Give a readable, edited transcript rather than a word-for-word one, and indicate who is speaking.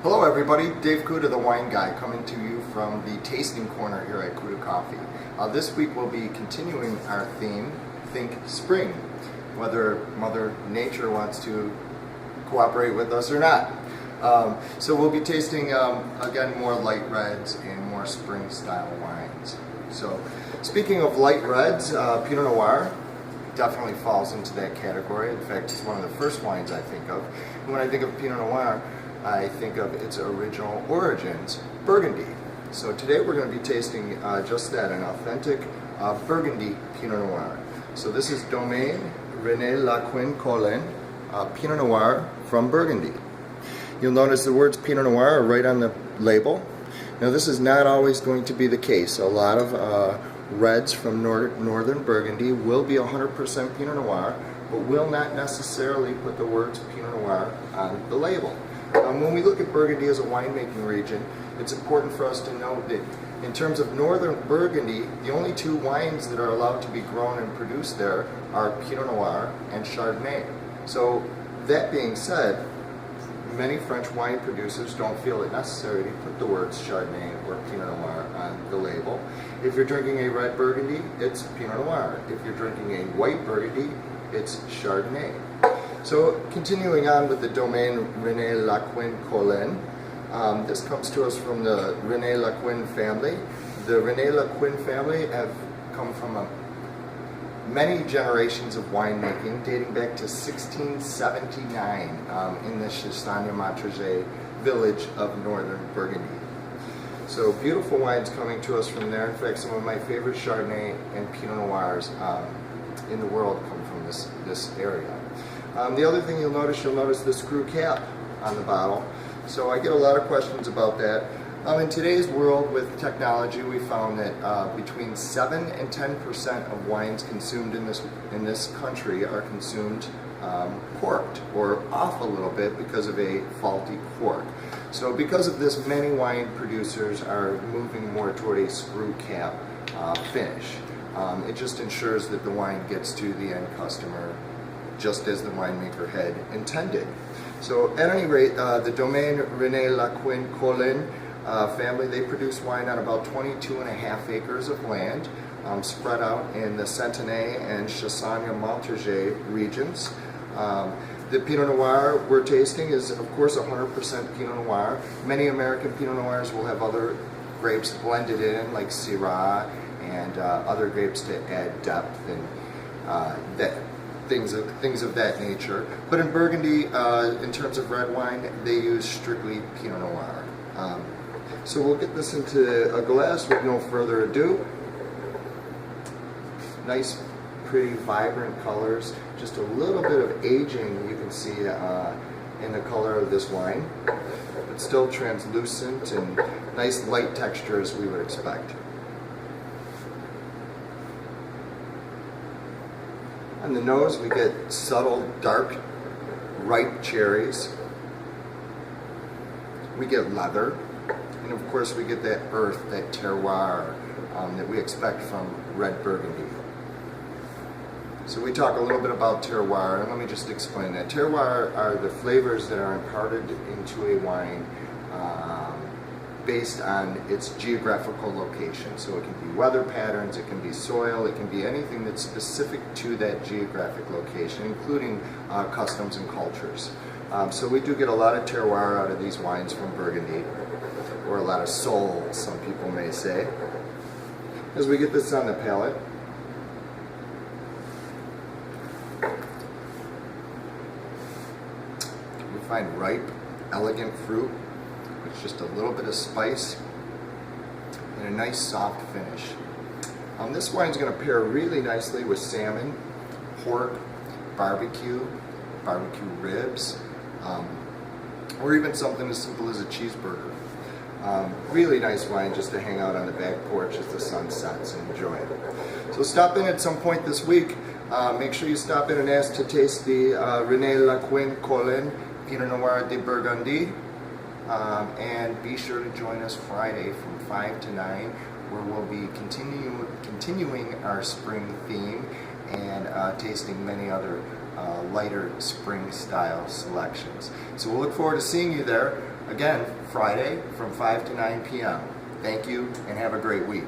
Speaker 1: Hello everybody, Dave Kuda, the Wine Guy, coming to you from the tasting corner here at Kuda Coffee. This week we'll be continuing our theme, Think Spring, whether Mother Nature wants to cooperate with us or not. So we'll be tasting, again, more light reds and more spring style wines. So speaking of light reds, Pinot Noir definitely falls into that category. In fact, it's one of the first wines I think of. And when I think of Pinot Noir, I think of its original origins, Burgundy. So today we're going to be tasting just that, an authentic Burgundy Pinot Noir. So this is Domaine René Lequin-Colin Pinot Noir from Burgundy. You'll notice the words Pinot Noir are right on the label. Now this is not always going to be the case. A lot of reds from northern Burgundy will be 100% Pinot Noir, but will not necessarily put the words Pinot Noir on the label. When we look at Burgundy as a winemaking region, it's important for us to note that in terms of northern Burgundy, the only two wines that are allowed to be grown and produced there are Pinot Noir and Chardonnay. So that being said, many French wine producers don't feel it necessary to put the words Chardonnay or Pinot Noir on the label. If you're drinking a red Burgundy, it's Pinot Noir. If you're drinking a white Burgundy, it's Chardonnay. So continuing on with the Domaine René Lequin-Colin, this comes to us from the René Lequin family. The René Lequin family have come from many generations of winemaking, dating back to 1679 in the Chassagne-Montrachet village of northern Burgundy. So beautiful wines coming to us from there. In fact, some of my favorite Chardonnay and Pinot Noirs in the world come from this area. The other thing you'll notice the screw cap on the bottle. So I get a lot of questions about that. In today's world with technology, we found that between 7 and 10% of wines consumed in this country are consumed corked or off a little bit because of a faulty cork. So because of this, many wine producers are moving more toward a screw cap finish. It just ensures that the wine gets to the end customer just as the winemaker had intended. So at any rate, the Domaine René Lequin-Colin family, they produce wine on about 22.5 acres of land spread out in the Centenay and Chassagne-Montrachet regions. The Pinot Noir we're tasting is, of course, 100% Pinot Noir. Many American Pinot Noirs will have other grapes blended in, like Syrah and other grapes to add depth and things of that nature. But in Burgundy, in terms of red wine, they use strictly Pinot Noir. So we'll get this into a glass with no further ado. Nice, pretty, vibrant colors. Just a little bit of aging you can see in the color of this wine, but still translucent and nice light texture as we would expect. On the nose, we get subtle, dark, ripe cherries. We get leather. And of course, we get that earth, that terroir that we expect from red Burgundy. So we talk a little bit about terroir, and let me just explain that. Terroir are the flavors that are imparted into a wine based on its geographical location. So it can be weather patterns, it can be soil, it can be anything that's specific to that geographic location, including customs and cultures. So we do get a lot of terroir out of these wines from Burgundy, or a lot of soul, some people may say. As we get this on the palate, we find ripe, elegant fruit, with just a little bit of spice and a nice soft finish. This wine is going to pair really nicely with salmon, pork, barbecue ribs, or even something as simple as a cheeseburger. Really nice wine just to hang out on the back porch as the sun sets and enjoy it. So stop in at some point this week. Make sure you stop in and ask to taste the René Lequin-Colin Pinot Noir de Burgundy. And be sure to join us Friday from 5 to 9, where we'll be continuing our spring theme and tasting many other lighter spring style selections. So we'll look forward to seeing you there. Again, Friday from 5 to 9 p.m. Thank you and have a great week.